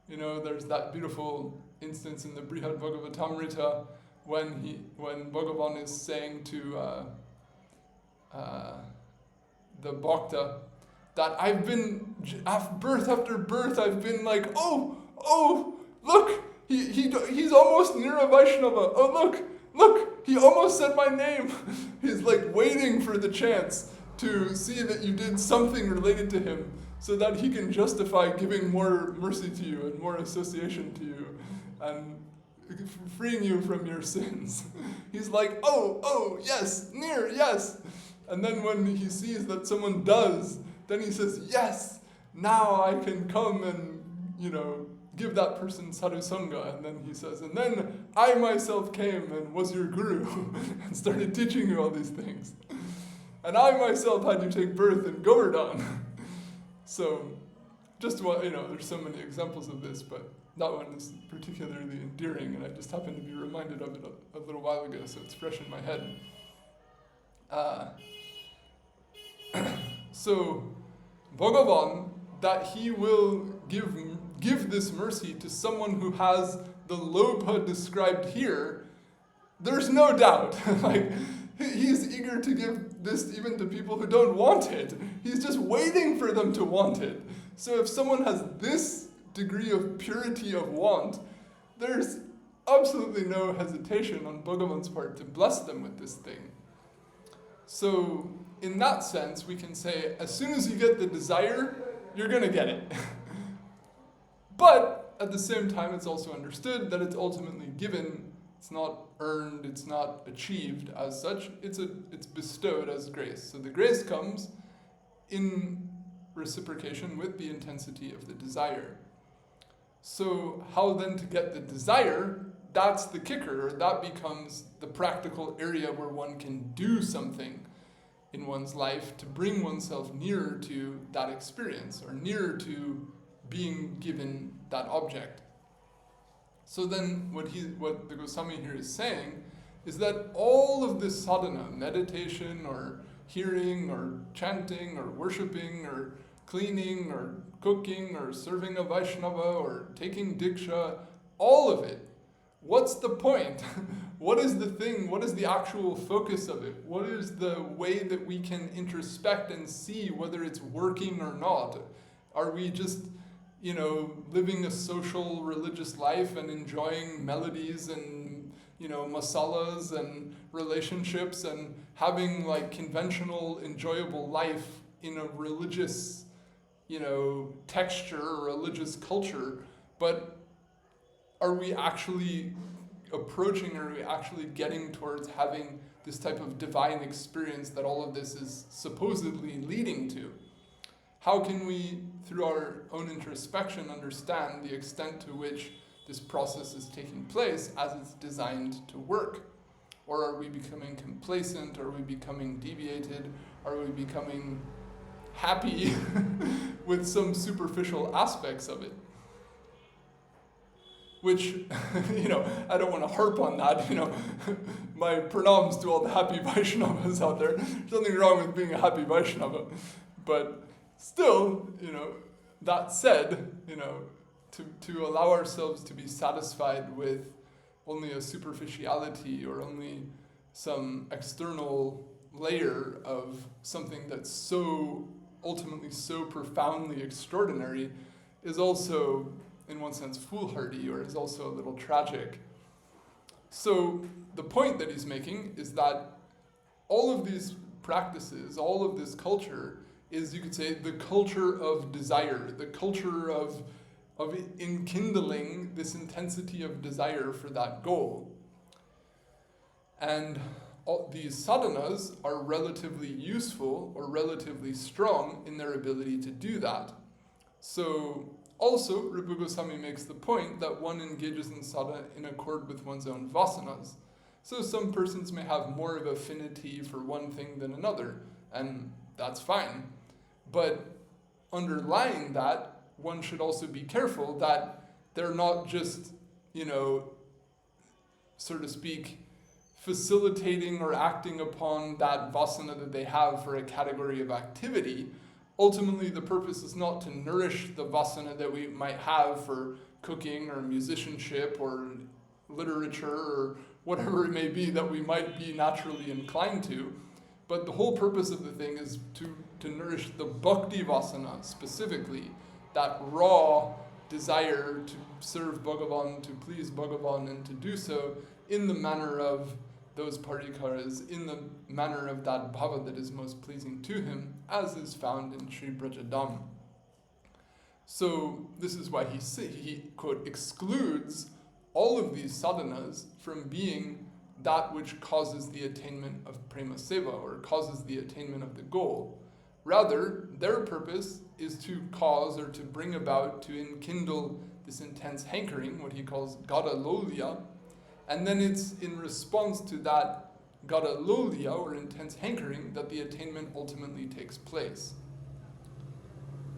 there's that beautiful instance in the Brihad Bhagavatamrita when Bhagavan is saying to the Bhakta that I've been, birth after birth, I've been like, oh, look, he's almost near a Vaishnava. Oh, look, he almost said my name. He's like waiting for the chance to see that you did something related to him so that he can justify giving more mercy to you and more association to you and freeing you from your sins. He's like, oh, yes, near, yes. And then when he sees that someone does, then he says, yes, now I can come and, give that person sadhusanga. And then he says, and then I myself came and was your guru and started teaching you all these things. And I myself had you take birth in Govardhan. So, just there's so many examples of this, but that one is particularly endearing, and I just happened to be reminded of it a little while ago, so it's fresh in my head. So, Bhagavan, that he will give this mercy to someone who has the lobha described here, there's no doubt. He's eager to give this even to people who don't want it. He's just waiting for them to want it. So if someone has this degree of purity of want, there's absolutely no hesitation on Bhagavan's part to bless them with this thing. So in that sense, we can say, as soon as you get the desire, you're going to get it. But at the same time, it's also understood that it's ultimately given. It's not earned, it's not achieved as such, it's bestowed as grace. So the grace comes in reciprocation with the intensity of the desire. So how then to get the desire, that's the kicker, that becomes the practical area where one can do something in one's life to bring oneself nearer to that experience, or nearer to being given that object. So then what the Goswami here is saying is that all of this sadhana, meditation or hearing or chanting or worshipping or cleaning or cooking or serving a Vaishnava or taking Diksha, all of it, what's the point? What is the thing? What is the actual focus of it? What is the way that we can introspect and see whether it's working or not? Are we just living a social religious life and enjoying melodies and, masalas and relationships and having conventional, enjoyable life in a religious, texture or religious culture, but are we actually approaching, are we actually getting towards having this type of divine experience that all of this is supposedly leading to? How can we, through our own introspection, understand the extent to which this process is taking place as it's designed to work? Or are we becoming complacent? Are we becoming deviated? Are we becoming happy with some superficial aspects of it? Which, I don't want to harp on that, my pranams to all the happy Vaishnavas out there. There's nothing wrong with being a happy Vaishnava. But still, that said, to allow ourselves to be satisfied with only a superficiality or only some external layer of something that's so ultimately so profoundly extraordinary is also, in one sense, foolhardy, or is also a little tragic. So the point that he's making is that all of these practices, all of this culture is, you could say, the culture of desire, the culture of enkindling this intensity of desire for that goal. And all these sadhanas are relatively useful or relatively strong in their ability to do that. So also, Rupa Goswami makes the point that one engages in sadhana in accord with one's own vasanas. So some persons may have more of affinity for one thing than another, and that's fine. But underlying that, one should also be careful that they're not just, so to speak, facilitating or acting upon that vasana that they have for a category of activity. Ultimately, the purpose is not to nourish the vasana that we might have for cooking or musicianship or literature or whatever it may be that we might be naturally inclined to. But the whole purpose of the thing is to nourish the bhakti vasana specifically, that raw desire to serve Bhagavan, to please Bhagavan, and to do so in the manner of those parikaras, in the manner of that bhava that is most pleasing to him, as is found in Sri Brajadam. So this is why he quote, excludes all of these sadhanas from being that which causes the attainment of prema seva, or causes the attainment of the goal. Rather, their purpose is to cause or to bring about, to enkindle this intense hankering, what he calls gada lolya, and then it's in response to that gada lolya, or intense hankering, that the attainment ultimately takes place.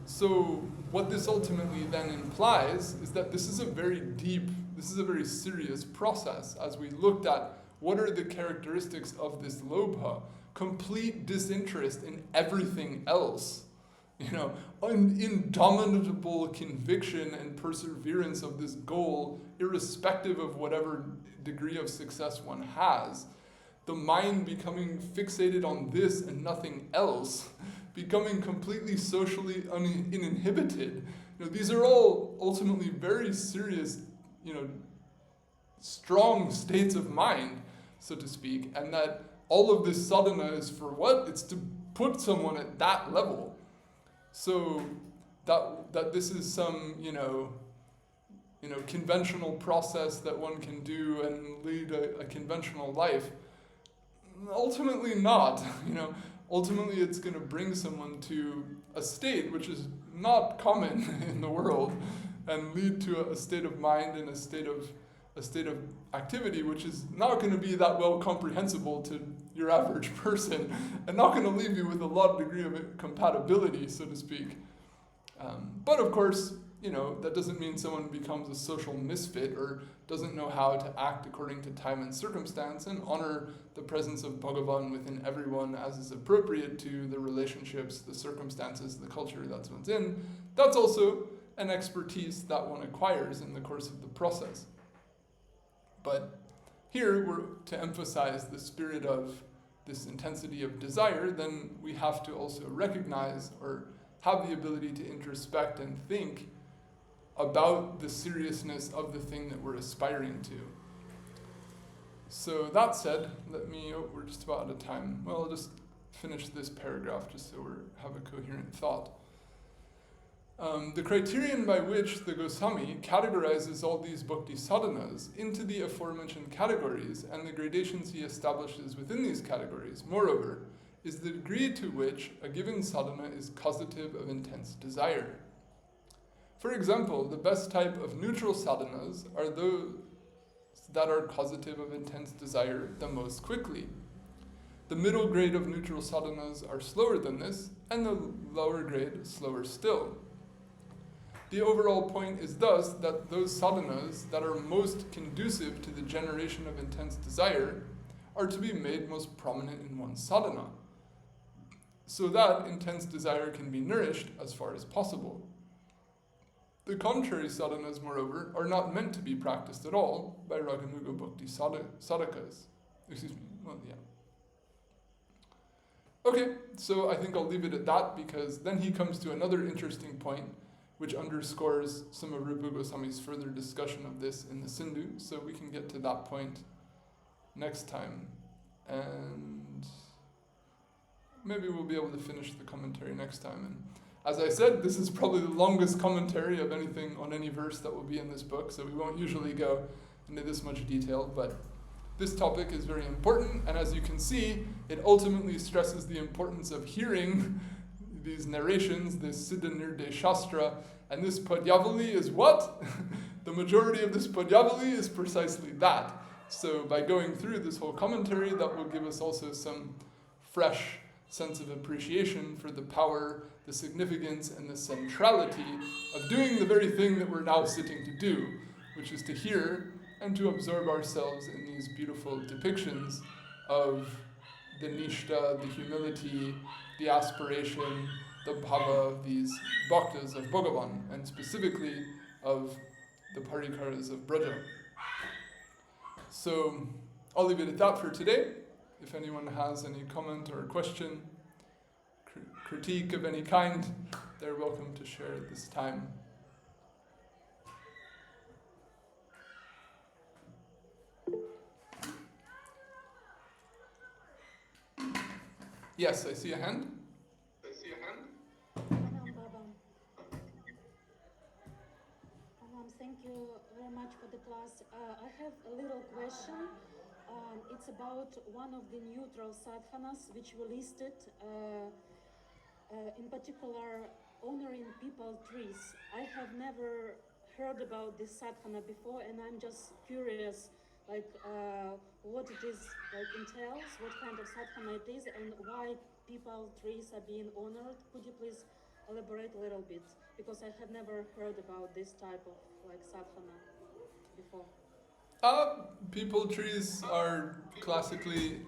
So what this ultimately then implies is that this is a very deep, this is a very serious process, as we looked at what are the characteristics of this lobha, complete disinterest in everything else, indomitable conviction and perseverance of this goal, irrespective of whatever degree of success one has. The mind becoming fixated on this and nothing else, becoming completely socially uninhibited. These are all ultimately very serious, strong states of mind, so to speak, and that all of this sadhana is for what? It's to put someone at that level. So that this is some, conventional process that one can do and lead a conventional life. Ultimately not, Ultimately it's going to bring someone to a state which is not common in the world, and lead to a state of mind and a state of activity which is not going to be that well comprehensible to your average person, and not going to leave you with a lot of degree of compatibility, so to speak. But of course, that doesn't mean someone becomes a social misfit or doesn't know how to act according to time and circumstance and honor the presence of Bhagavan within everyone as is appropriate to the relationships, the circumstances, the culture that one's in. That's also an expertise that one acquires in the course of the process. But here, we're to emphasize the spirit of this intensity of desire, then we have to also recognize or have the ability to introspect and think about the seriousness of the thing that we're aspiring to. So that said, we're just about out of time. Well, I'll just finish this paragraph just so we have a coherent thought. The criterion by which the Goswami categorizes all these bhakti sadhanas into the aforementioned categories and the gradations he establishes within these categories, moreover, is the degree to which a given sadhana is causative of intense desire. For example, the best type of neutral sadhanas are those that are causative of intense desire the most quickly. The middle grade of neutral sadhanas are slower than this, and the lower grade slower still. The overall point is thus that those sadhanas that are most conducive to the generation of intense desire are to be made most prominent in one's sadhana, so that intense desire can be nourished as far as possible. The contrary sadhanas, moreover, are not meant to be practiced at all by Raganuga-bhakti sadhakas. Okay, so I think I'll leave it at that, because then he comes to another interesting point which underscores some of Rupa Goswami's further discussion of this in the Sindhu, so we can get to that point next time. And maybe we'll be able to finish the commentary next time. And as I said, this is probably the longest commentary of anything on any verse that will be in this book, so we won't usually go into this much detail, but this topic is very important, and as you can see, it ultimately stresses the importance of hearing these narrations, this Siddha Shastra, and this Padyavali is what? The majority of this Padyavali is precisely that. So by going through this whole commentary, that will give us also some fresh sense of appreciation for the power, the significance, and the centrality of doing the very thing that we're now sitting to do, which is to hear and to absorb ourselves in these beautiful depictions of the nishta, the humility, the aspiration, the bhava of these bhaktas of Bhagavan, and specifically of the parikaras of Braja. So I'll leave it at that for today. If anyone has any comment or question, critique of any kind, they're welcome to share at this time. Yes, I see a hand. Thank you very much for the class. I have a little question. It's about one of the neutral sadhanas which we listed, in particular honoring people trees. I have never heard about this sadhana before, and I'm just curious, like what it is, like entails, what kind of sadhana it is, and why people trees are being honored. Could you please elaborate a little bit? Because I have never heard about this type of like sadhana before. People trees are classically.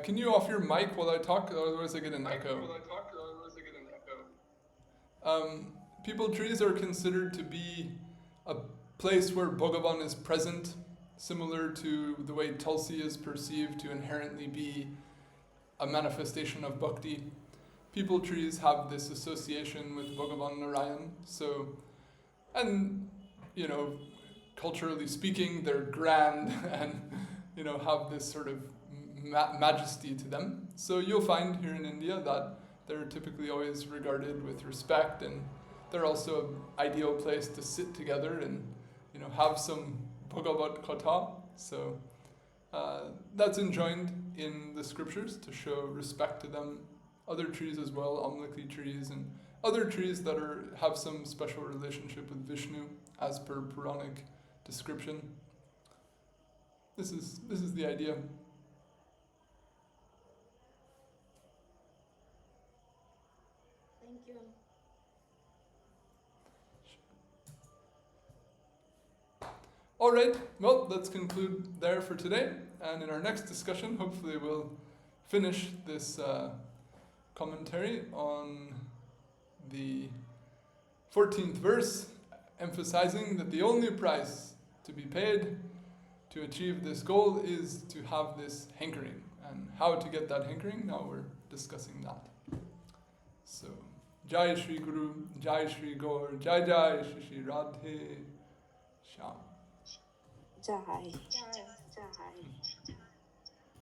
Can you off your mic while I talk? Otherwise, I get an echo. People trees are considered to be a place where Bhagavan is present, similar to the way Tulsi is perceived to inherently be a manifestation of bhakti. People trees have this association with Bhagavan Narayan. So, and culturally speaking, they're grand and have this sort of majesty to them. So you'll find here in India that they're typically always regarded with respect, and they're also an ideal place to sit together and have some Bhagavat Katha. So that's enjoined in the scriptures to show respect to them. Other trees as well, Amlaki trees, and other trees that have some special relationship with Vishnu as per Puranic description. This is the idea. Thank you. All right, well, let's conclude there for today. And in our next discussion, hopefully we'll finish this commentary on the 14th verse, emphasizing that the only price to be paid to achieve this goal is to have this hankering. And how to get that hankering, now we're discussing that. So, Jai Shri Guru, Jai Shri Gaur, Jai Jai Shri Shri Radhe Shyam. Jai.